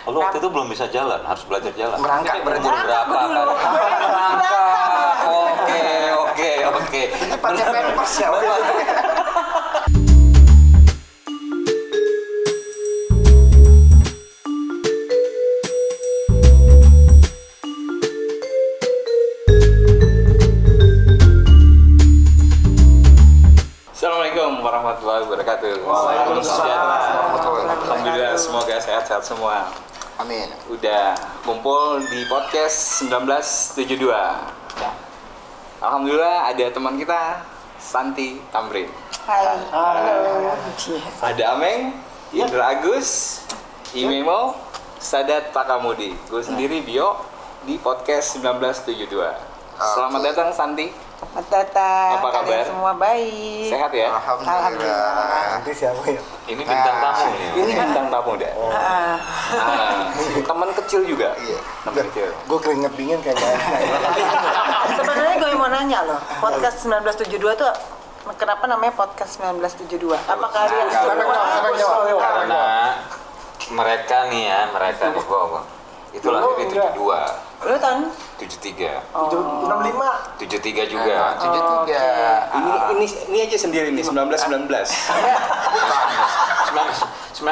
Oh, lu waktu itu belum bisa jalan, harus belajar jalan. Merangkak berarti. Berapa kali? Merangkak. Oke. Ini pakai pampers ya. Assalamualaikum warahmatullahi wabarakatuh. Waalaikumsalam. Alhamdulillah semoga sehat-sehat semua. Amin. Udah kumpul di podcast 1972. Alhamdulillah ada teman kita Santi Tamrin. Hai. Ada Ameng, Indra Agus, Imemo, Sadat Takamudi. Gue sendiri Bio di podcast 1972. Selamat datang Santi. Selamat datang. Apa kabar? Kalian semua baik. Sehat ya? Alhamdulillah. Nanti siapa ya? Ini bintang tamu nih. Ini bintang tamu dah. Teman kecil juga. Iya. Teman kecil. Gue keringet dingin kayaknya. Sebenarnya gue mau nanya loh, podcast 1972 tuh kenapa namanya podcast 1972? Apa kalian jawab. Karena mereka nih gua. Itu lahir di 72. Lu tahun 73. 65. 73 juga. 73. Ini aja sendiri nih 1919. 19.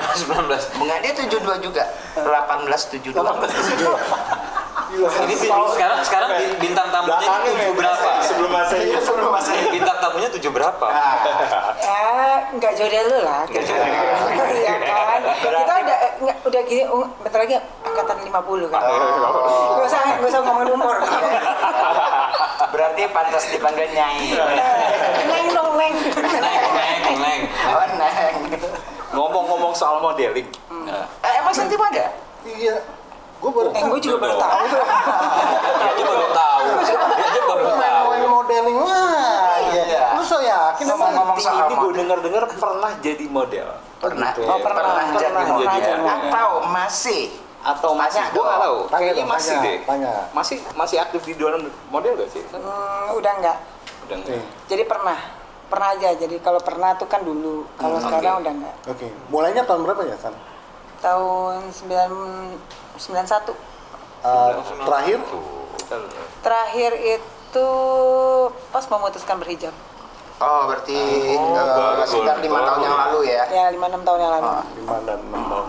Bunga dia 72 juga. 1872. Ini sekarang bintang tamunya 7 berapa? Sebelum Masehi. Sebelum Masehi. Bintang tamunya 7 berapa? ya nggak jauh dari lu lah. Nggak jauh dari gua. Iya kan? Kita udah gini, bentar lagi angkatan 50 kan. Gak usah ngomongin umur. Berarti pantas dipanggil Nyai. Neng dong, Neng. Neng. Oh, Neng. Ngomong-ngomong soal modeling. Emang Santi ada? Iya. Gue baru Gue juga baru tahu. Dia aja baru tahu. main modeling. Wah, iya. Lu so yakin emang Ngomong-ngomong soal Ini gue dengar pernah jadi model. Pernah. Oh, pernah jadi jadi model. ya. Atau masih? Atau masih? Tanya Gue nggak tahu. Tanya Kayaknya dong, masih tanya, deh. tanya. Masih aktif di dunia model gak sih? Udah enggak. Udah nggak? Jadi pernah aja. Jadi kalau pernah tuh kan dulu. Kalau sekarang udah enggak. Oke. Mulainya tahun berapa ya, San? Tahun 91. Terakhir? Terakhir itu pas memutuskan berhijab. Oh, berarti sekitar 5 tahun yang lalu ya. Ya 5-6 tahun yang lalu. 5 dan 6 tahun.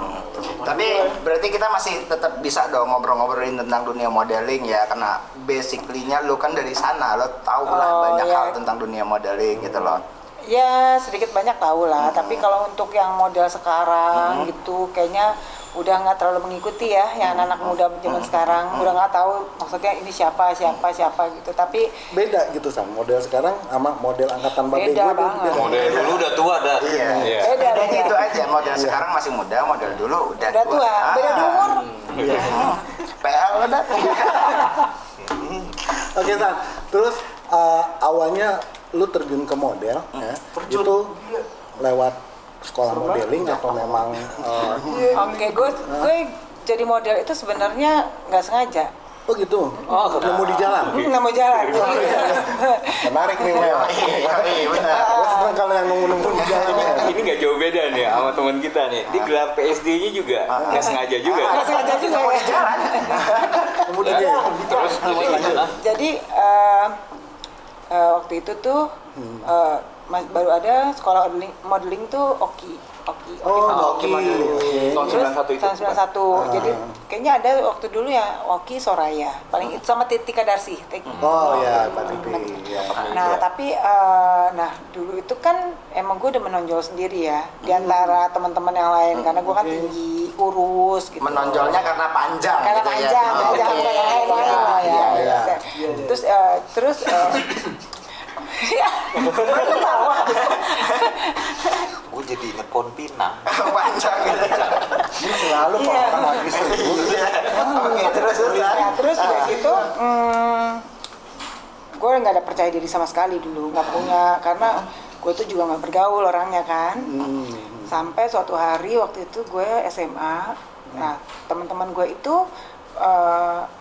Tapi berarti kita masih tetap bisa dong ngobrol-ngobrolin tentang dunia modeling ya, karena basically-nya lu kan dari sana, lo tau lah Oh, banyak iya. hal tentang dunia modeling gitu loh. Ya sedikit banyak tahu lah. Tapi kalau untuk yang model sekarang gitu kayaknya udah nggak terlalu mengikuti ya, yang anak-anak muda zaman sekarang udah nggak tahu maksudnya ini siapa gitu. Tapi Beda gitu, San. Model sekarang sama model angkatan babe Beda gue banget. Model dulu udah tua dah. Iya. Beda. Jadi itu aja, model sekarang masih muda, model dulu udah tua. Beda di umur. PL udah. Oke, San. Terus awalnya lu terjun ke model ya. Itu lewat sekolah modeling atau memang Oke, gue jadi model itu sebenarnya nggak sengaja. oh gitu. Nemu di jalan. Nggak mau jalan. Menarik nih, Mel. Iya, benar. Gue senang kalau yang nemu di jalan. Ini nggak jauh beda nih sama teman kita nih. Dia gelar PSD-nya juga nggak sengaja juga. Nggak sengaja juga ya. Nemu di jalan. Terus lanjut. Jadi waktu itu tuh baru ada sekolah modeling tuh Oki. Oke. Tahun Terus 91 itu. tahun 91. Jadi kayaknya ada waktu dulu ya Oki Soraya. Paling itu sama Tika Darsi. Oh ya, Mbak Titi. Ya. Nah, tapi dulu itu kan emang gue udah menonjol sendiri ya di antara teman-teman yang lain karena gue kan tinggi, kurus gitu. Menonjolnya karena panjang. Karena gitu panjang, ya. jangan bukan yang lain lah ya. Iya. Terus Gue jadi inget pohon pinang. Panjang gitu. Ini selalu Iya. Pak lagi serius. Oke, terus. terus udah gitu gue nggak ada percaya diri sama sekali dulu, nggak punya, karena gue tuh juga nggak bergaul orangnya kan. Sampai suatu hari waktu itu gue SMA, nah teman-teman gue itu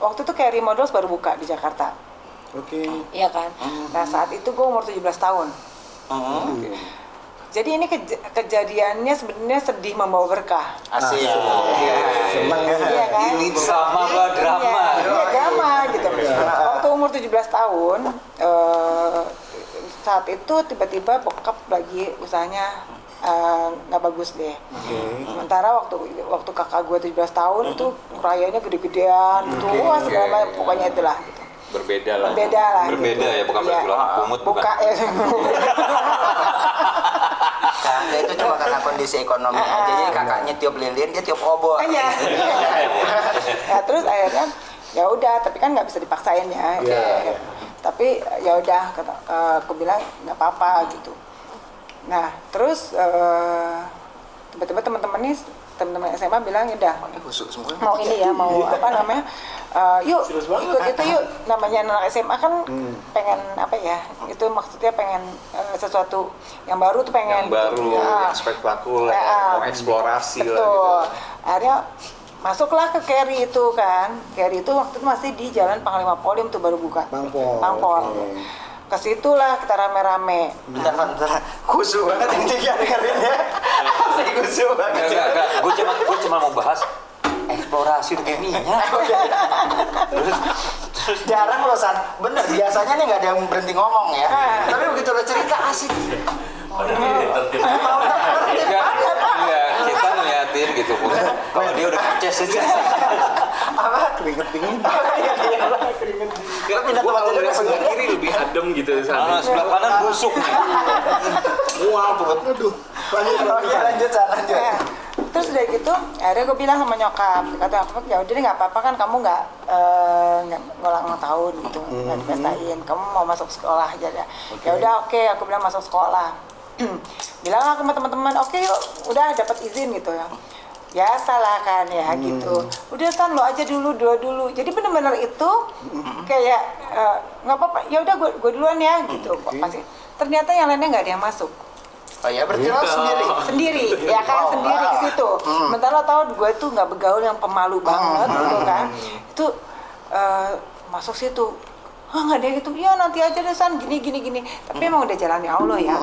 waktu itu Carry Models baru buka di Jakarta. Oke. Iya kan. Nah saat itu gue umur 17 tahun. Jadi ini kejadiannya sebenarnya sedih membawa berkah. Asik. Senang ya. Iya, Iya kan? Ini sama gak drama. Iya drama gitu. Waktu umur 17 tahun, saat itu tiba-tiba bokap lagi usahanya nggak bagus deh. Sementara waktu kakak gue 17 tahun itu rayanya gede-gedean gitu, wah segala pokoknya itulah. Gitu. Berbeda lah. Berbeda ya, bukan Iya. bertulang kumut bukan. Buka ya. Nah, itu cuma karena kondisi ekonomi aja. Jadi kakaknya tiup lilin, dia tiup obor. Iya. Ya terus akhirnya ya udah, tapi kan nggak bisa dipaksain ya. Iya. Tapi ya udah, aku bilang nggak apa-apa gitu. Nah terus tiba-tiba teman-teman SMA bilang ya udah Busuk semua. mau ini ya, mau apa namanya, yuk ikut itu yuk, namanya anak SMA kan pengen apa ya, itu maksudnya pengen sesuatu yang baru tuh pengen Yang baru, gitu. yang spektakuler, mau eksplorasi lah betul. gitu. Akhirnya masuklah ke Carry itu kan. Carry itu waktu itu masih di Jalan Panglima Polim tuh baru buka. Pangpol. Ke situlah kita rame-rame. Bentar, khusyuk banget yang dengerinnya. Asli khusyuk banget. Enggak. Gue cuma mau bahas eksplorasi dunia. Terus jarang loh San, bener biasanya nih nggak ada yang berhenti ngomong ya. Tapi begitu lo cerita asik. Iya, kita ngeliatin gitu. Kalau dia udah keces aja. Apa? Keringet dingin. Kita pindah Gue tempat kalau tidur dari sebelah sendiri. kiri lebih adem gitu Nah, sebelah kanan busuk. Wah, aduh. Oke lanjut San, lanjut. Nah, terus udah gitu, akhirnya gue bilang sama nyokap, kata nyokap ya udah deh nggak apa-apa kan, kamu nggak ngulang tahun gitu, nggak dipestain, kamu mau masuk sekolah aja deh. Ya udah oke, aku bilang masuk sekolah. Bilang aku sama teman-teman, oke yuk, udah dapat izin gitu ya. Biasalah kan ya gitu. Udah San, lo aja dulu. Jadi benar-benar itu kayak nggak apa-apa. Ya udah gue duluan ya gitu. Pasti. Ternyata yang lainnya nggak ada yang masuk. Oh ya berarti lo Sendiri, ya kan, sendiri ke situ. Sementara lo tau gue tuh nggak bergaul yang pemalu banget gitu kan. Itu masuk situ. Ah nggak ada gitu. Ya nanti aja deh San, gini. Tapi emang udah jalannya Allah ya.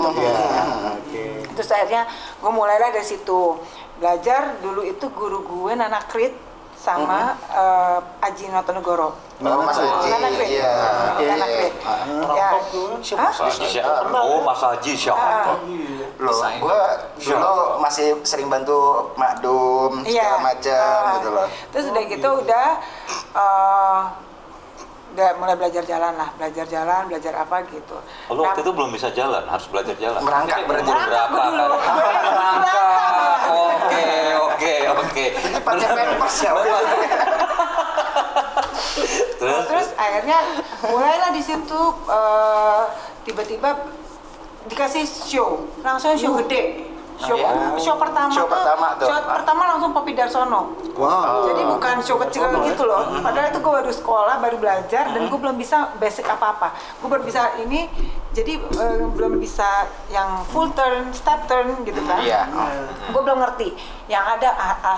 Terus akhirnya gue mulailah dari situ. Belajar dulu itu guru gue Nana Krit sama Aji Notonegoro. Mas Haji, Nana Krit. iya. Nana Krit. Ya. Hah? Oh, Mas Haji siapa? Loh, gue dulu masih sering bantu makdum segala macam gitu loh. Terus udah gitu udah mulai belajar jalan, belajar apa gitu. Lo waktu itu belum bisa jalan, harus belajar jalan. Merangkak berarti. Berapa kan? Merangkak. Oke. Ini pakai pampers ya. Terus akhirnya mulailah di situ tiba-tiba dikasih show, langsung show gede. Show pertama langsung Poppy Darsono. Wow. Jadi bukan show kecil gitu loh. Padahal itu gue baru sekolah, baru belajar, dan gue belum bisa basic apa-apa. Gue baru bisa ini, jadi belum bisa yang full turn, step turn gitu kan. Iya. Gue belum ngerti. Yang ada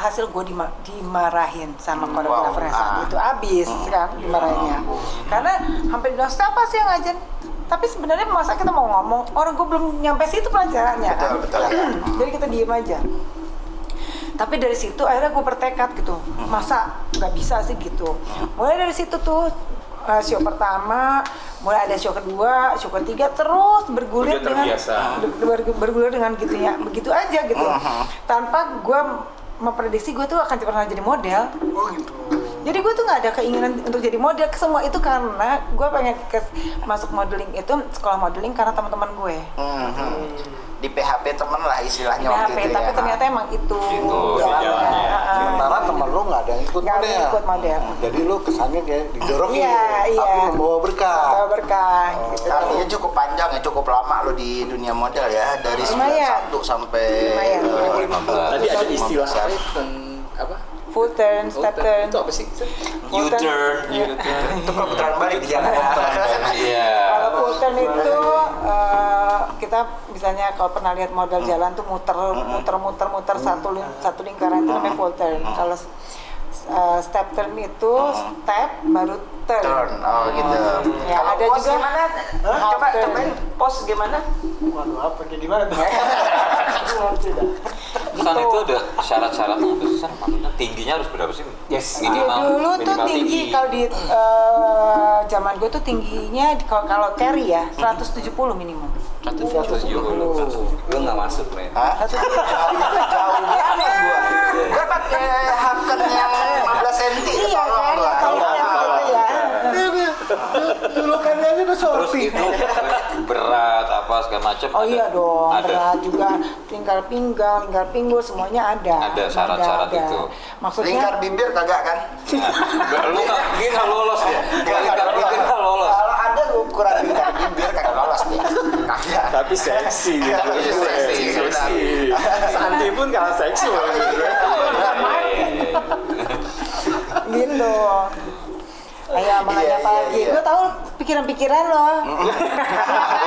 hasil gue dimarahin sama koreografer saat itu, abis kan dimarahinnya. Karena hampir bilang siapa sih yang ngajen? Tapi sebenarnya masa kita mau ngomong, orang gue belum nyampe situ pelajarannya kan. Betul. Jadi kita diem aja. Tapi dari situ akhirnya gue bertekad gitu, masa nggak bisa sih gitu. Mulai dari situ tuh show pertama, mulai ada show kedua, show ketiga, terus bergulir dengan gitunya, begitu aja gitu. Tanpa gue memprediksi gue tuh akan pernah jadi model. Oh gitu. Jadi gue tuh nggak ada keinginan untuk jadi model, semua itu karena gue pengen masuk modeling itu, sekolah modeling karena teman-teman gue. Di PHP temen lah istilahnya PHP, waktu itu ya. tapi ternyata emang itu jalannya. Sementara teman lo nggak ada yang ikut Nggak ada yang model. ikut model. Jadi lo kesannya kayak didorongin, Iya. tapi membawa berkah. Bawa berkah gitu. Artinya cukup panjang ya, cukup lama lo di dunia model ya, dari Lumayan. 91 sampai Lumayan. 2015. Tadi ada istilah apa? Full turn, step turn. Itu apa sih? U-turn. Itu perputaran balik di jalan. Iya. Kalau full turn itu kita misalnya kalau pernah lihat model jalan tuh muter satu lingkaran itu namanya full turn. Kalau step turn itu step baru turn. Oh gitu. Ya, Kalau ada pos juga gimana? Coba turn. cobain pos gimana? Waduh, apa kayak gimana tuh? San gitu. itu ada syarat-syaratnya apa sih San? Maksudnya tingginya harus berapa sih? Yes. Minimal. Dulu tuh minimal tinggi tinggi. kalau di zaman gue tuh tingginya kalau carry ya 170 minimum. 170. Lu nggak masuk, men. Hah? Jauh banget gua. Gua pakai haken yang 15 cm itu Iya tolong kan, gua. kalau gitu ya. Julukannya aja udah Terus sorti. itu berat apa segala macam. Oh iya dong, Ada. berat juga, lingkar pinggang, lingkar pinggul semuanya ada. Ada syarat-syarat Ada. itu. Maksudnya Lingkar bibir kagak kan? Lu nggak mungkin nggak lolos ya? Nggak mungkin nggak lolos. Kalau ada ukuran lingkar bibir kagak lolos dia. Kagak. Tapi seksi gitu. Tapi seksi, Santi pun kalah seksi loh. gitu. Ayo makanya Iya, apa iya, lagi? iya. Gue tahu pikiran-pikiran lo.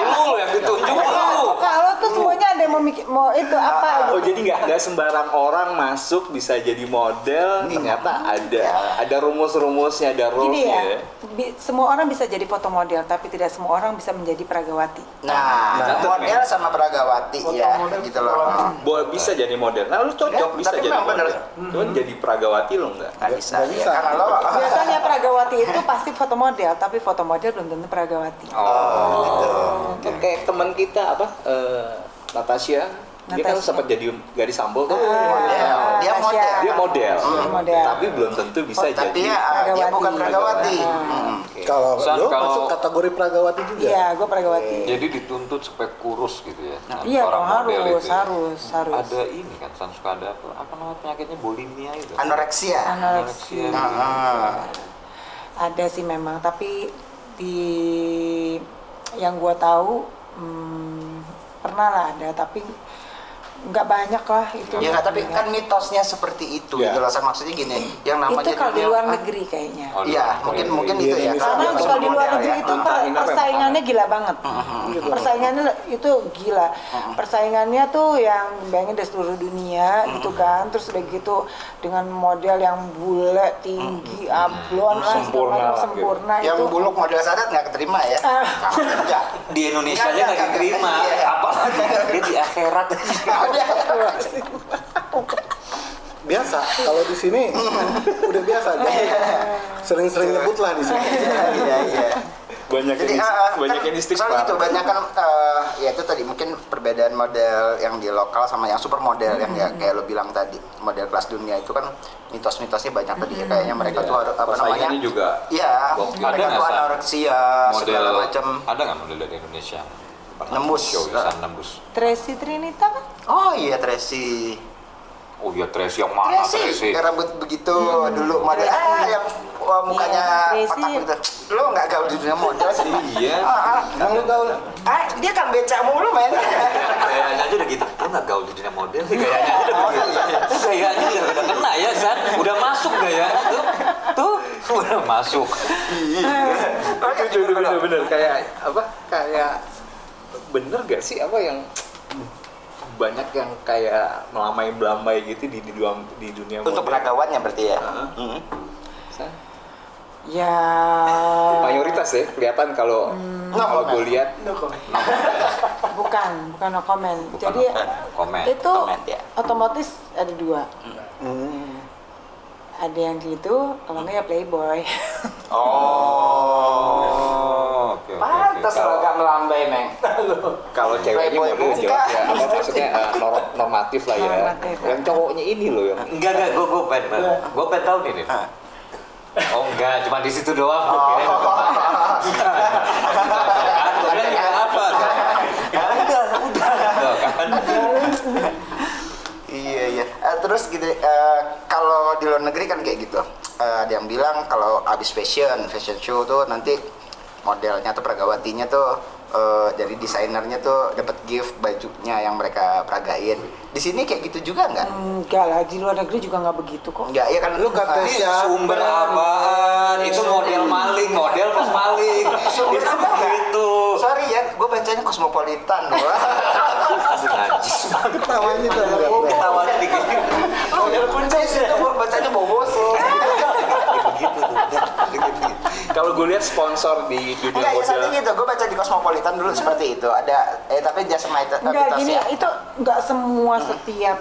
Lu yang ditunjuk lu. Kalau tuh semuanya ada yang mau itu apa? Oh gitu. jadi nggak sembarang orang masuk bisa jadi model, ternyata ada rumus-rumusnya, ada Gini ya, rulesnya. semua orang bisa jadi foto model, tapi tidak semua orang bisa menjadi pragawati. Nah, model sama pragawati ya, gitu loh. Boleh bisa jadi model. Nah lu cocok Ya, bisa tapi jadi memang model. bener. Cuman jadi pragawati lo nggak. Nggak bisa, Nggak ya, bisa. karena lo Biasanya pragawati itu pasti foto model, tapi foto model belum tentu pragawati. Oh, gitu. Kayak teman kita apa? Natasha. Dia kan Natasha. sempat jadi gadis sambal tuh. Model. Dia Tasya. model. Dia model. Model. Tapi belum tentu bisa Tapi jadi. dia bukan pragawati. Oke. Kalau San, lo kalau- masuk kategori pragawati juga. Iya, gue pragawati. jadi dituntut supaya kurus gitu ya. Nah, Iya seorang dong, model harus, itu ya. harus. Ada ini kan, San suka ada apa namanya penyakitnya bulimia itu. Anoreksia. Anoreksia. Ada sih memang, tapi di yang gue tahu pernah lah ada, tapi nggak banyak lah itu. Ya nggak, tapi kan mitosnya seperti itu Ya. gitu loh. Maksudnya gini, yang namanya itu kalau di dunia- luar negeri kayaknya. Oh, Iya, di- mungkin Di gitu ya. Indonesia Karena Iya, kalau di luar model negeri ya. itu Inner persaingannya gila banget. Persaingannya itu gila. Persaingannya tuh yang bayangin dari seluruh dunia gitu kan. Terus udah gitu dengan model yang bule, tinggi, ablon lah, Sempurna lah, sempurna Yang itu. buluk model sadat nggak keterima ya? Enggak. Di Indonesia aja nggak diterima, Iya. apalagi dia di akhirat. Biasa. Kalau di sini udah biasa. Jadi sering-sering nyebut lah di sini. Iya, iya. Banyak Jadi banyak yang soal itu banyak kan ya itu tadi mungkin perbedaan model yang di lokal sama yang super model yang ya kayak lo bilang tadi model kelas dunia itu kan mitos-mitosnya banyak tadi ya kayaknya mereka tuh harus apa namanya Persaingannya juga iya gokil. mereka Ada tuh nggak, San? anoreksia segala macam ada nggak model dari Indonesia? Pernah Nembus. show di sana nembus. Tracy Trinita kan? oh iya Tracy Oh iya Tracy yang mana Tracy? yang rambut begitu dulu model yang mukanya Iya, kotak Tracy. gitu lo nggak gaul di dunia model sih Iya. Emang lu gaul? dia kan becak mulu men Kayaknya aja udah gitu. Lu nggak gaul di dunia model sih kayaknya aja udah begitu. Kayaknya udah kena ya San. Udah masuk gak ya? Tuh udah masuk. bener kayak apa? Kayak bener gak sih apa yang banyak yang kayak melamai-melamai gitu di dunia untuk model? peragawannya berarti ya Heeh. San? Ya. Mayoritas ya kelihatan kalau gue lihat Bukan no comment. Jadi Komen. itu Comment, ya. otomatis ada dua. Hmm. Ada yang gitu, kalau nggak ya playboy. Oh. Oke. pantas lo agak melambai meng kalau ceweknya Playboy model bukan. jelas ya apa maksudnya normatif lah ya. Normatif. Yang cowoknya ini loh yang Enggak, gue pengen tahu nih. Oh enggak, cuma di situ doang. Gue kirain nggak apa. Udah kan. iya terus gitu kalau di luar negeri kan kayak gitu ada yang bilang kalau abis fashion show tuh nanti modelnya tuh peragawatinya tuh dari desainernya tuh dapat gift bajunya yang mereka peragain di sini kayak gitu juga nggak Enggak lah, di luar negeri juga nggak begitu kok. nggak ya kan Lu kata Ini siapa? sumber apaan? Itu model maling, model pas maling. Sumber Itu apa nggak? begitu. sorry ya gue bacanya kosmopolitan Najis. Ketawanya tuh. Ketawanya dikit. model puncis itu gue bacanya bobos Begitu tuh. kalau gue lihat sponsor di dunia enggak ya model satu gitu gue baca di kosmopolitan dulu seperti itu ada tapi jasa Enggak gini, ya itu enggak semua setiap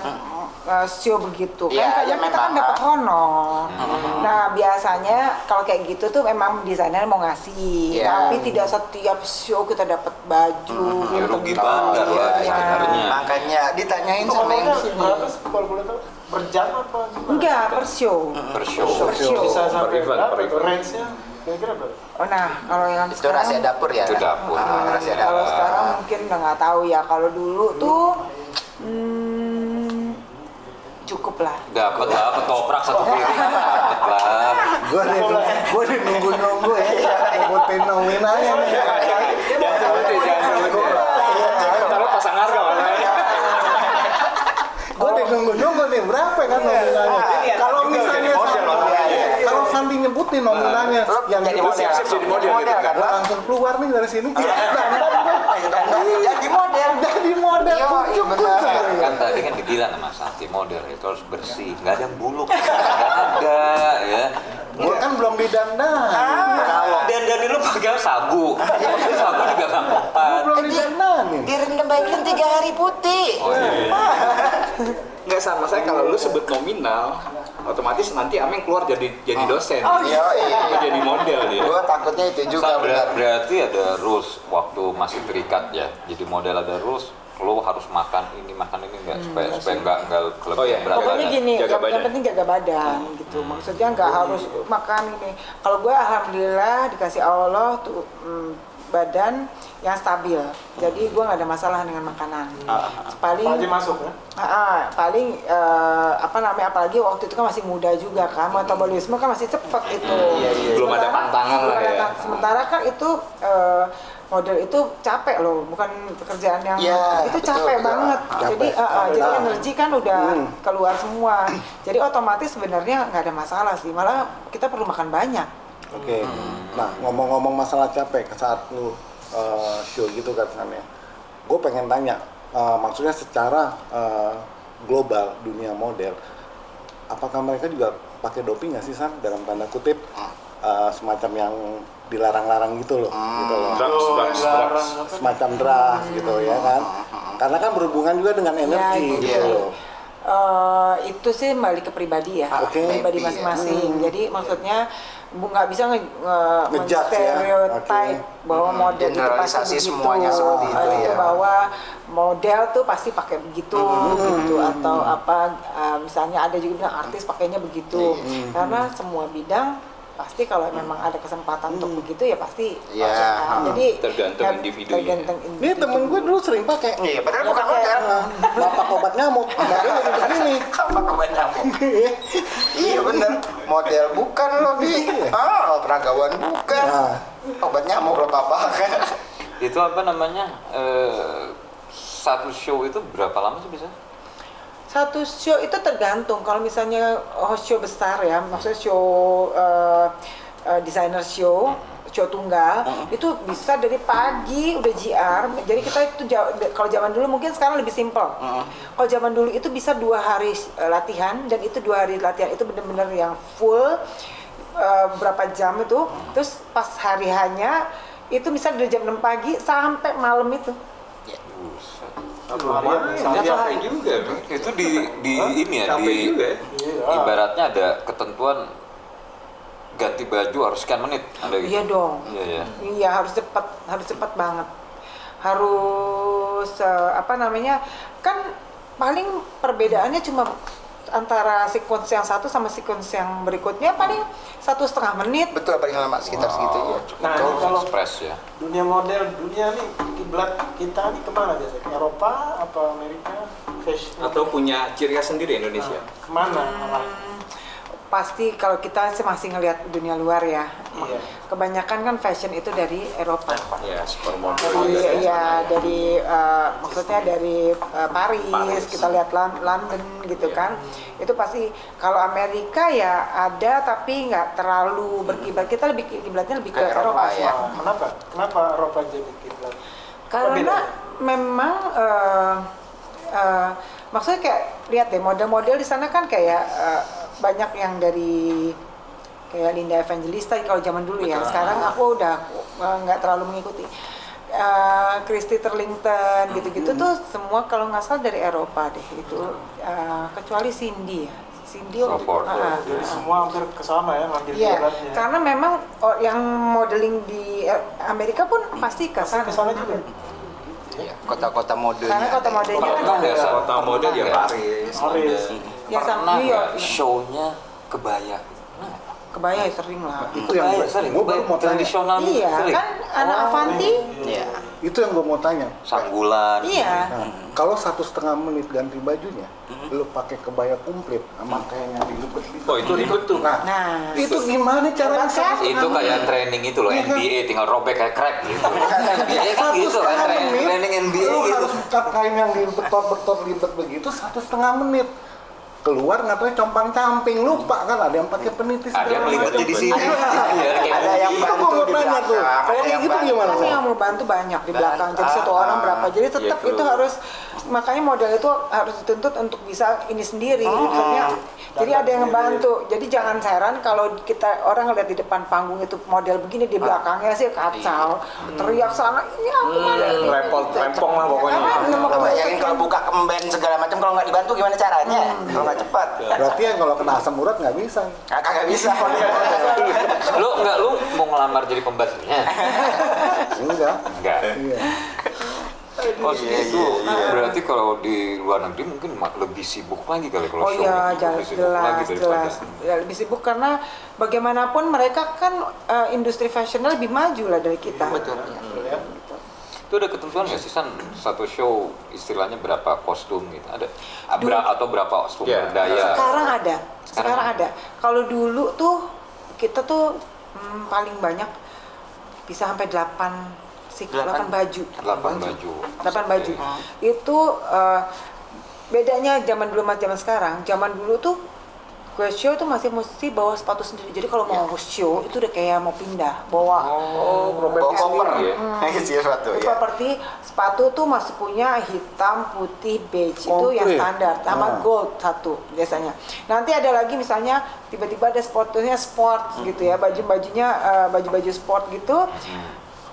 show begitu kan, Iya, karena ya kita kan memang. dapat honor. Nah biasanya kalau kayak gitu tuh memang desainer mau ngasih, Iya. tapi tidak setiap show kita dapat baju. Ya, gitu. rugi banget lah desainernya. Makanya ditanyain sama yang di sini. Berapa sih kalau boleh tahu? Per jam apa gimana? Enggak, per show. Per show. Per show. Bisa sampai event, berapa? per event. Range-nya kira-kira berapa? Oh, nah kalau yang Itu rahasia dapur ya? Itu dapur. Rahasia kalau dapur. sekarang mungkin udah nggak tahu ya. Kalau dulu tuh cukup lah. Dapat lah ketoprak satu piring. Dapat lah. Gue udah nunggu ya, nyebutin nominalnya nih. Jangan sebutin. Taruh pasang harga makanya. Gue udah nunggu nih, berapa kan nominalnya? Kalau misalnya kalau Sandi nyebutin nominalnya, yang jadi gitu, model. siap-siap jadi model gitu kan? gua langsung keluar nih dari sini. Jadi model. Jadi model Iya, kucuk benar. Kan tadi kan dibilang sama Santi model itu harus bersih, nggak ada yang buluk, nggak ada ya. Gue kan belum didandan. Kalau dandanin lu pakai sagu, sagu juga nggak mempan. Belum didandanin. Direndam baikin 3 hari putih. Oh iya. Nggak sama saya kalau lu sebut nominal, otomatis nanti Ameng keluar jadi dosen. Iya, iya. Jadi model dia. Gua takutnya itu juga benar. Berarti ada rules waktu masih terikat ya. Jadi model ada rules, lu harus makan ini nggak supaya nggak kelebihan Oh, iya. berat Pokoknya badan. gini, Jaga yang badan. penting jaga badan gitu. Maksudnya nggak harus makan ini. Kalau gue alhamdulillah dikasih Allah tuh badan yang stabil. Jadi gue nggak ada masalah dengan makanan. Paling Pak Haji masuk ya? paling apa namanya, apalagi waktu itu kan masih muda juga kan, metabolisme kan masih cepet itu. Belum ada pantangan lah ya. Sementara kan itu model itu capek loh, bukan pekerjaan yang Iya, itu betul, capek betul. banget. Jadi jadi banget. energi kan udah keluar semua. Jadi otomatis sebenarnya nggak ada masalah sih, malah kita perlu makan banyak. Oke. Nah, ngomong-ngomong masalah capek saat lu show gitu kan ya. Gue pengen tanya, maksudnya secara global dunia model, apakah mereka juga pakai doping nggak sih, San, dalam tanda kutip semacam yang dilarang-larang gitu loh, Drugs. semacam drugs gitu ya kan? Karena kan berhubungan juga dengan energi gitu. gitu loh. Itu sih balik ke pribadi ya, Oke. pribadi masing-masing. Jadi maksudnya nggak bisa Ngejudge ya. stereotype Oke. bahwa model itu pasti Generalisasi begitu, semuanya seperti itu ya. bahwa model tuh pasti pakai begitu, gitu, atau apa misalnya ada juga bilang artis pakainya begitu, karena semua bidang pasti kalau memang ada kesempatan untuk begitu ya pasti. Iya. masuk. Jadi Tergantung individunya. tergantung Ini individu. temen gue dulu sering pakai. Iya, padahal bukan model. Bapak obat nyamuk, bapak udah begini. Apa kabar nyamuk? Iya bener, model bukan lo Bi. Peragawan bukan. Nah. Obat nyamuk lo papa. Itu apa namanya? Satu show itu berapa lama sih bisa? Satu show itu tergantung. Kalau misalnya show besar ya, maksudnya show designer show tunggal, itu bisa dari pagi udah JR. Jadi kita itu kalau zaman dulu mungkin sekarang lebih simpel. Kalau zaman dulu itu bisa 2 hari latihan, dan itu 2 hari latihan itu benar-benar yang full berapa jam itu. Terus pas hari hanya itu bisa dari jam 6 pagi sampai malam itu. Capek juga. Itu di ini ya, Capek juga ya. ibaratnya ada ketentuan ganti baju harus sekian menit, ada gitu. Iya dong. Iya. Iya, harus cepat banget. Harus apa namanya? Kan paling perbedaannya cuma antara sequence yang satu sama sequence yang berikutnya paling 1,5 menit. Betul, paling lama sekitar segitu ya. Nah, ini kalau Express ya. dunia model, dunia nih kiblat kita nih kemana biasanya? Eropa atau Amerika? Fashion? Atau punya ciri khas sendiri Indonesia. Kemana? Malah? Pasti kalau kita sih masih ngelihat dunia luar ya. Iya. Kebanyakan kan fashion itu dari Eropa. Ya, supermodel. Iya, dari maksudnya dari Paris, kita lihat London gitu kan. Itu pasti. Kalau Amerika ya ada tapi nggak terlalu berkiblat. Kita lebih kiblatnya lebih ke Eropa ya. Kenapa? Kenapa Eropa jadi kiblat? Karena memang maksudnya kayak lihat deh, model-model di sana kan kayak banyak yang dari kayak Linda Evangelista kalau zaman dulu ya. Sekarang aku udah nggak terlalu mengikuti. Christy Turlington gitu-gitu tuh semua kalau nggak salah dari Eropa deh itu, kecuali Cindy ya. Cindy Crawford. Jadi semua hampir ke sana ya ngambil Iya, kiblatnya. karena memang yang modeling di Amerika pun pasti ke Ke sana. sana juga. Iya, kota-kota modenya. Karena kota modenya kan Pernah nggak, San? Kota mode ya Paris. Paris. ya sama Pernah New nggak York. show-nya kebaya? Kebaya sering lah. Itu yang Kebaya sering, gue baru kebaya mau tanya. tradisional gitu, Iya, sering. kan anak Avanti. Iya. Itu yang gue mau tanya. Sanggulan. Iya. Nah, kalau 1,5 menit ganti bajunya, lu pakai kebaya komplit sama kayak yang dilipet. Oh itu ribet tuh. Nah, Itu gimana caranya? Coba, Chef. Itu kayak training itu loh, Iya kan? NBA tinggal robek kayak crack gitu. Iya kan gitu kan, training NBA lu gitu. harus kain yang dibetot-betot libet begitu 1,5 menit. Keluar nggak tahu compang-camping, lupa kan ada yang pakai peniti Ada yang segala melibatnya macam. di sini. Iya, kayak Ada yang Itu bantu gua di tanya tuh. belakang. Kalau ada kayak yang gitu bantu. gimana? kan yang mau bantu banyak di belakang. Jadi satu orang berapa. Jadi tetap Iya, itu kru. harus, makanya model itu harus dituntut untuk bisa ini sendiri. Maksudnya, jadi ada yang ngebantu. Jadi jangan heran kalau kita orang ngeliat di depan panggung itu model begini, di belakangnya sih kacau. Teriak sana, ini aku mana ini. Rempong lah pokoknya. Karena nomor Lo kebayang bayangin kalau buka kemben segala macam kalau nggak dibantu gimana caranya? Kalau nggak cepat. Berarti yang kalau kena asam urat nggak bisa. Kagak bisa. lu mau ngelamar jadi pembantunya? Enggak. Enggak. Iya. Oh itu berarti kalau di luar negeri mungkin lebih sibuk lagi kali kalau Oh show iya, itu. Lebih sibuk lagi jelas, daripada- jelas. Ya, lebih sibuk karena bagaimanapun mereka kan industri fashionnya lebih maju lah dari kita. Betul. Itu ada ketentuan nggak sih, San? Satu show istilahnya berapa kostum gitu? Ada atau berapa sumber Iya. daya? Sekarang ada, Sekarang sekarang ada. Kalau dulu tuh kita tuh paling banyak bisa sampai 8 baju. 8 baju. 8 baju. Itu bedanya zaman dulu sama zaman sekarang. Zaman dulu tuh gue show tuh masih mesti bawa sepatu sendiri. Jadi kalau mau show itu udah kayak mau pindah, bawa Bawa koper ya. Isi sesuatu ya. properti sepatu tuh masih punya hitam, putih, beige itu yang Komplit. standar sama gold satu biasanya. Nanti ada lagi misalnya tiba-tiba ada sepatunya sport gitu ya, baju-bajunya baju-baju sport gitu.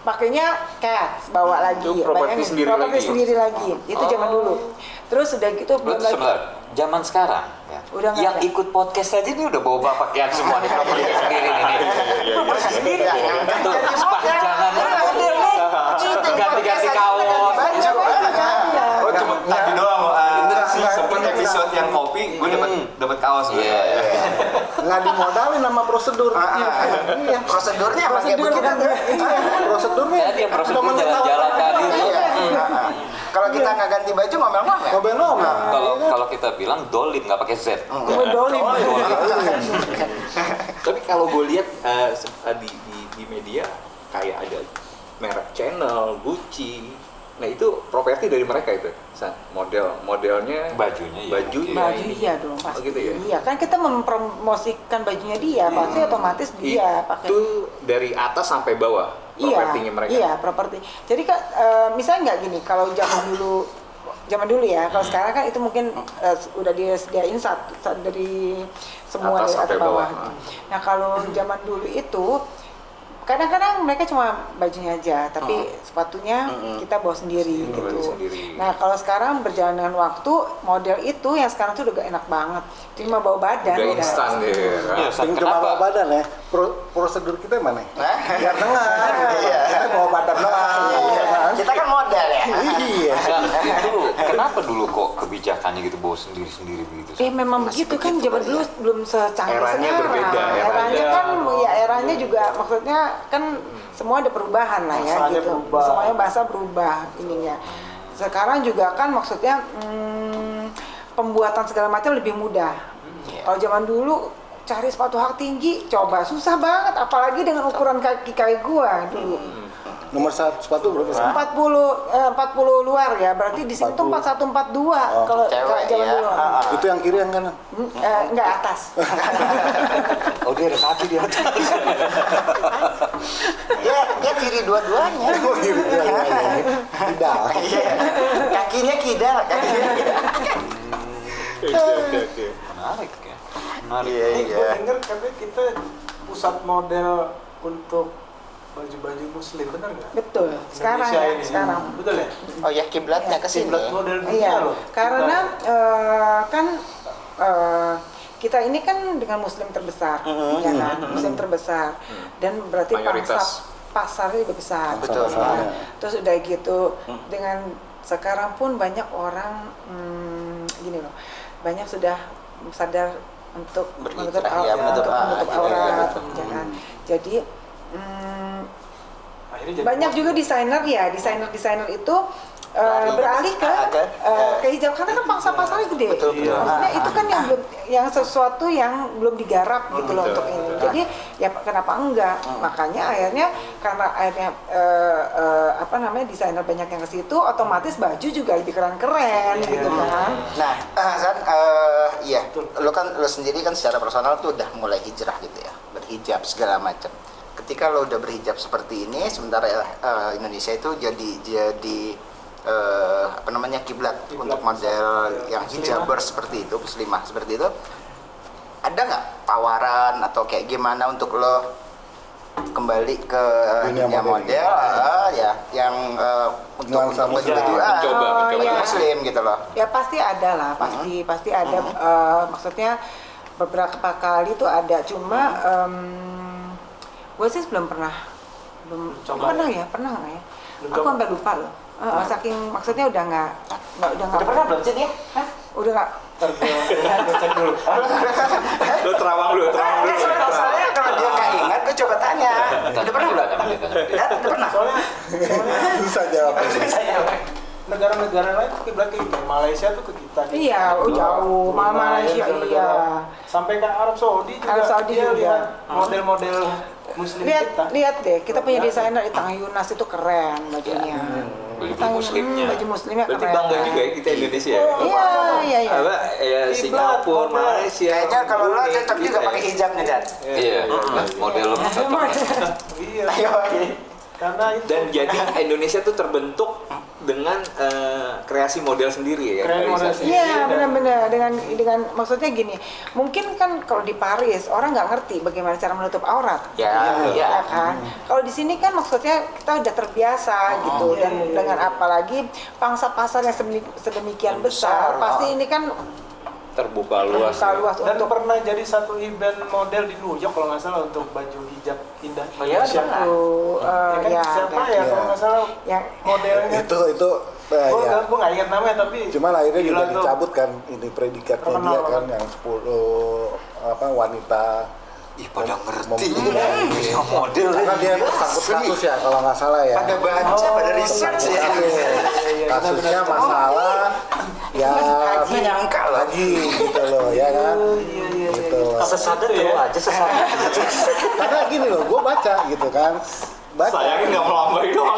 Pakainya cats bawa lagi. Itu properti Bayangin, sendiri properti lagi. sendiri lagi. Itu zaman dulu. Terus udah gitu belum Berarti lagi. sebentar, zaman sekarang ya, Udah nggak yang ada. ikut podcast aja ini udah bawa pakaian semua nih, properti sendiri nih. Properti sendiri. Tuh, sepanjangannya model nih. Ganti-ganti kaos. Oh cuma tadi doang. Enggak, Sempat enggak. episode yang kopi, gue dapat kaos. Iya. Nggak dimodalin sama prosedur. Iya. Prosedurnya apa kayak begitu? Prosedurnya. Tadi yang prosedur temen kita jalan-jalan tadi tuh. Iya. Kalau kita nggak ganti baju ngomel-ngomel. ngomel-ngomel. Kalau kita bilang dolim nggak pakai Z. Gue dolim. Tapi kalau gue lihat di media kayak ada merek Chanel, Gucci. Nah itu properti dari mereka itu, modelnya, Bajunya, iya. bajunya Baju ini. iya dong pasti. Oh, gitu ya? Iya kan kita mempromosikan bajunya dia, pasti otomatis dia pakai. Itu dari atas sampai bawah propertinya mereka. Iya, properti. Jadi kan misalnya nggak gini, kalau zaman dulu ya, kalau sekarang kan itu mungkin udah disediain satu dari semua Atas dari sampai atas bawah. bawah. Nah kalau zaman dulu itu kadang-kadang mereka cuma bajunya aja, tapi sepatunya kita bawa sendiri Bawa gitu. sendiri. Nah kalau sekarang berjalan dengan waktu, model itu yang sekarang tuh udah gak enak banget, cuma bawa badan. Udah instan deh. Iya, San, Yang cuma bawa kenapa? badan ya. Prosedur kita mana? Hah? Biar tengah. Iya. Kita bawa badan doang. Iya kan? Kita kan model ya. Iya. San, itu kenapa dulu kok kebijakannya gitu bawa sendiri-sendiri begitu? San? Memang begitu kan, zaman dulu belum secanggih Eranya sekarang. berbeda, Eranya kan, ya eranya juga maksudnya kan semua ada perubahan lah ya Bahasanya gitu. berubah. Semuanya bahasa berubah ininya. Sekarang juga kan maksudnya pembuatan segala macam lebih mudah. Kalau zaman dulu cari sepatu hak tinggi coba susah banget, apalagi dengan ukuran kaki gua dulu. Nomor sepatu berapa sih? 40 luar ya, berarti di sini tuh 41 42 kalau Cewek zaman ya. dulu. Itu yang kiri yang kanan. Enggak atas. Oh dia ada kaki di atas. Dia kiri dua-duanya. Tidak. Iya. Kakinya kidal, kakinya kidal. Oke. Menarik ya. Menarik. Iya, Ini iya. gue denger katanya kita pusat model untuk baju-baju muslim, benar nggak? Betul. Sekarang Indonesia ya, ini. sekarang. Betul ya? Oh ya, kiblatnya ke sini. Kiblat model dunia Iya, loh. karena Kita- kan kita ini kan dengan muslim terbesar, ya kan, muslim terbesar, dan berarti Mayoritas. pasarnya juga besar. Betul. Nah, terus udah gitu, dengan sekarang pun banyak orang gini loh, banyak sudah sadar untuk menutup Berhijrah, ya, aurat, menutup aurat, betul. ya kan. Jadi akhirnya jadi banyak juga muslim. desainer itu Lari beralih ke ke hijab karena kan pangsa pasarnya gede. Betul, betul. Maksudnya itu kan yang sesuatu yang belum digarap gitu loh betul. untuk ini. Jadi ya kenapa enggak? Makanya akhirnya karena akhirnya apa namanya desainer banyak yang ke situ, otomatis baju juga lebih keren-keren gitu kan. Nah, San, iya, lo sendiri kan secara personal tuh udah mulai hijrah gitu ya, berhijab segala macam. Ketika lo udah berhijab seperti ini, sementara Indonesia itu jadi apa namanya kiblat untuk model yang hijaber seperti itu, muslimah seperti itu, ada nggak tawaran atau kayak gimana untuk lo kembali ke Dunia dunia model. model, ya, yang untuk Nuansa baju-baju Mencoba. baju Iya. muslim gitu loh. Ya pasti ada lah, pasti ada. Maksudnya beberapa kali tuh ada, cuma gue sih belum pernah Coba pernah ya? ya, pernah nggak ya? Belum Aku coba? sampai lupa loh. Saking maksudnya udah nggak Udah pernah belum sih dia? Hah? udah nggak. Ntar gue cek dulu. Lu terawang dulu. Soalnya kalau dia nggak ingat, gue coba tanya. Udah pernah belum? Udah pernah. Soalnya Susah jawab. negara-negara lain kiblat kayak gitu. Malaysia tuh ke kita. Iya, jauh. Malaysia, negara-negara. iya. Sampai ke Arab Saudi juga. Arab Saudi dia juga. lihat model-model muslim kita. Lihat deh, kita punya desainer di Tang Yunas itu keren bajunya. Baju Tang- muslimnya. baju muslimnya Berarti keren. bangga juga ya kita Indonesia. ya? Iya. Apa ya Kiblat, Singapura, model. Malaysia. Kayaknya kalau lo Brunei, cocok juga gitu ya. pakai hijab nih, Dan. Iya, model lo Iya. Ayo. Karena itu. Dan jadi Indonesia tuh terbentuk dengan kreasi model sendiri ya. Kreasi model Kaisa? sendiri. Iya benar-benar dengan maksudnya gini, mungkin kan kalau di Paris orang nggak ngerti bagaimana cara menutup aurat, Ya, ya kan. Kalau di sini kan maksudnya kita udah terbiasa gitu, dan dengan apalagi pangsa pasar yang sedemikian besar, pasti ini kan Terbuka luas. terbuka ya. luas Dan untuk pernah jadi satu event model di New York kalau nggak salah untuk baju hijab indah Oh iya, Indonesia. pernah. Ya kan ya, siapa ada. ya kalau Iya. nggak salah yang modelnya Itu gue ya. nggak ingat namanya tapi Cuman akhirnya gila juga tuh. dicabut kan ini predikatnya Terkenal dia kan banget. yang 10 wanita Ih, pada ngerti. mem- Iya, model. karena dia tersangkut kasus ya kalau nggak salah ya. Pada baca, pada research ya. Kasusnya masalah ya Haji nyangka loh. haji gitu loh ya kan. Gitu. Sesadar tuh aja sesadar. Karena gini loh, gue baca gitu kan. Sayangnya nggak melambai doang.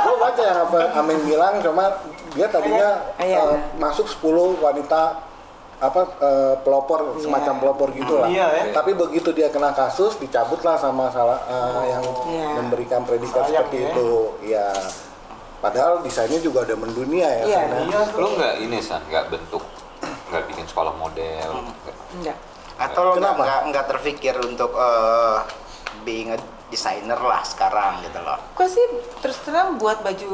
Gue baca yang apa Aming bilang, cuma dia tadinya Iya. masuk 10 wanita pelopor, semacam pelopor gitu lah. Iya, ya. Tapi begitu dia kena kasus, dicabutlah sama yang Iya. memberikan predikat Sayang, seperti ya. itu. Ya, padahal desainnya juga udah mendunia ya. Iya. San, ya. Iya tuh. Lo nggak ini San, nggak bentuk, nggak bikin sekolah model. enggak. Atau lo Kenapa? nggak terpikir untuk being a designer lah sekarang gitu loh. Gue sih terus terang buat baju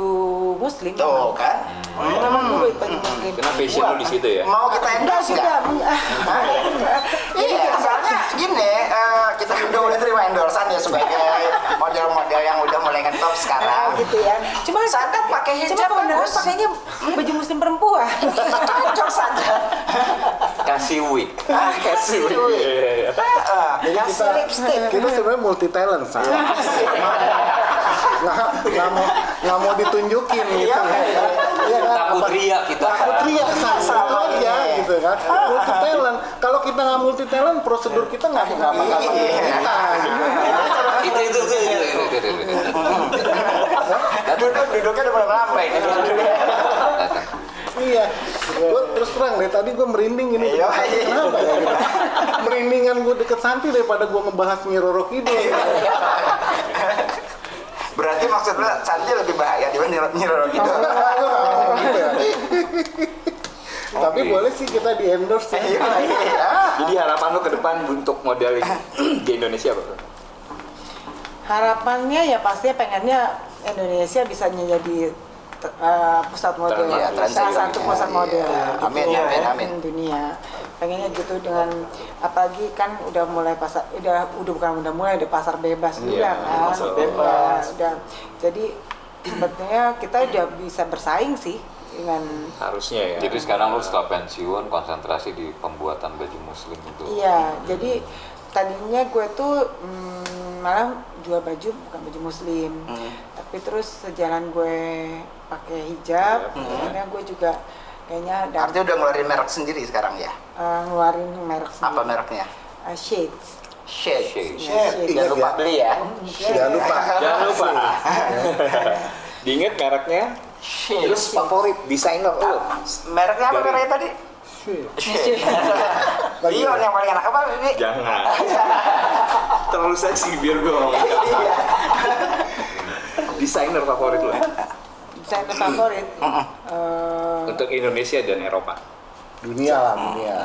muslim. Tuh kan. Memang gue buat baju muslim. Karena fashion lu di situ ya. Mau kita endorse nggak? Iya, soalnya gini, kita udah terima endorsean ya sebagai model-model yang udah mulai ngetop sekarang. gitu ya. Cuma Sadar pakai hijab kebenaran bagus. pakainya baju muslim perempuan. Cocok saja. Kasih wig. Kasih. Iya. Jadi Kasih lipstick. kita sebenarnya multi talent, San. Nggak mau ditunjukin gitu. Iya, Iya kan? Takut ria kita. Takut ria San, itu aja gitu kan. Multi talent. Kalau kita nggak multi talent, prosedur kita nggak bakal Itu. Duduknya udah mulai melambai. Iya, gue terus terang deh tadi gue merinding ini. Iya. Kenapa ya? Gitu? Merindingan gue deket Santi daripada gue ngebahas Nyi Roro Kidul. Berarti maksudnya Santi lebih bahaya dibanding Nyi Roro gitu. Gitu ya. Tapi boleh sih kita di endorse ya. Iya. Jadi harapan lu ke depan untuk modeling di Indonesia apa? Harapannya ya pastinya pengennya Indonesia bisa menjadi pusat model, Ya, salah satu transisi. pusat model Iya. gitu. Amin, amin. Dunia. Pengennya gitu dengan apalagi kan udah mulai udah pasar bebas juga kan. pasar bebas. Udah. Jadi sebetulnya kita udah bisa bersaing sih dengan Harusnya ya. Jadi sekarang lu setelah pensiun konsentrasi di pembuatan baju muslim itu. iya, jadi tadinya gue tuh malah jual baju bukan baju muslim, tapi terus sejalan gue pakai hijab, akhirnya gue juga kayaknya Artinya udah ngeluarin merek sendiri sekarang ya? ngeluarin merek sendiri. Apa mereknya? Shades. Shade. Shades. Jangan lupa beli ya. Jangan lupa. Jangan lupa. Diinget mereknya. Terus favorit desainer lo. Mereknya apa Dari- mereknya tadi? Lagi Dion yang paling enak apa ini? Jangan. Terlalu seksi biar gue ngomong. Desainer favorit lo Desainer favorit. untuk Indonesia dan Eropa. dunia lah, dunia.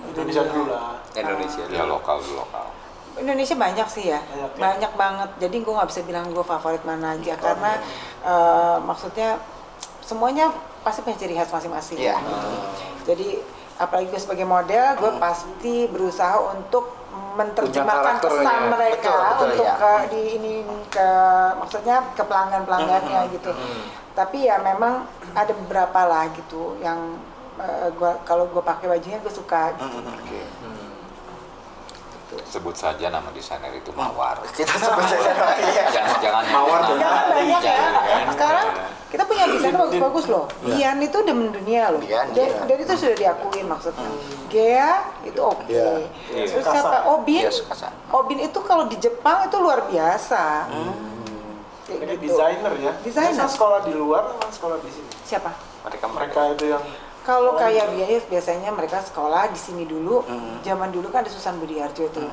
Indonesia dulu lah. Indonesia Ya dulu. lokal. Indonesia banyak sih ya, Banyak ya? banyak banget. Jadi gue nggak bisa bilang gue favorit mana aja karena maksudnya semuanya pasti punya ciri khas masing-masing. Iya. Jadi apalagi gue sebagai model, gue pasti berusaha untuk menerjemahkan karakternya. pesan mereka Betul, untuk ya. maksudnya ke pelanggan-pelanggannya gitu. Tapi ya memang ada beberapa lah gitu yang kalau gue pakai bajunya gue suka gitu. Sebut saja nama desainer itu Mawar. Kita sebut saja. Jangan Mawar nama. Jangan banyak ya. Jangan. Sekarang kita punya desainer bagus-bagus loh. Ian itu udah mendunia loh. Ian, Dan itu sudah diakuin maksudnya. Gea itu oke. Iya. Terus Sukasa. siapa? Obin. Iya, Sukasa. Obin itu kalau di Jepang itu luar biasa. Kayak Ini gitu. desainer ya. Desainer. Biasa sekolah di luar sama sekolah di sini. Siapa? Mereka itu yang Kalau kayak biasanya mereka sekolah di sini dulu. Zaman dulu kan ada Susan Budiarjo tuh.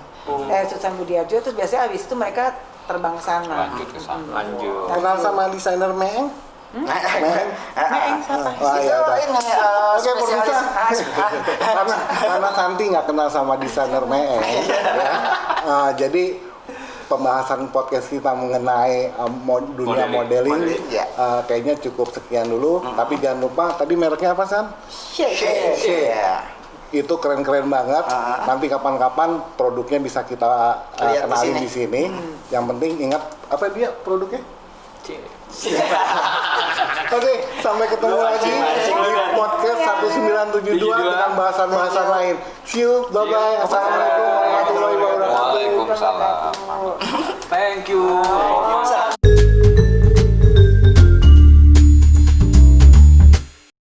Susan Budiarjo terus biasanya habis itu mereka terbang ke sana. Lanjut ke sana. Lanjut. Kenal sama desainer Meeng? Meeng? Meeng siapa? Wah, Itu iya, udah. ini Oke, spesialis. karena Santi nggak kenal sama desainer Meeng. Ya. Jadi pembahasan podcast kita mengenai dunia modeling, ya. kayaknya cukup sekian dulu. Tapi jangan lupa tadi mereknya apa, San? Shade. Iya. Itu keren-keren banget. Nanti kapan-kapan produknya bisa kita Lihat di kenalin sini. di sini. Yang penting ingat apa dia produknya? Oke, sampai ketemu lagi di podcast 1972 dengan bahasan-bahasan lain. See you, bye-bye. Assalamualaikum warahmatullahi wabarakatuh. Waalaikumsalam. Thank you.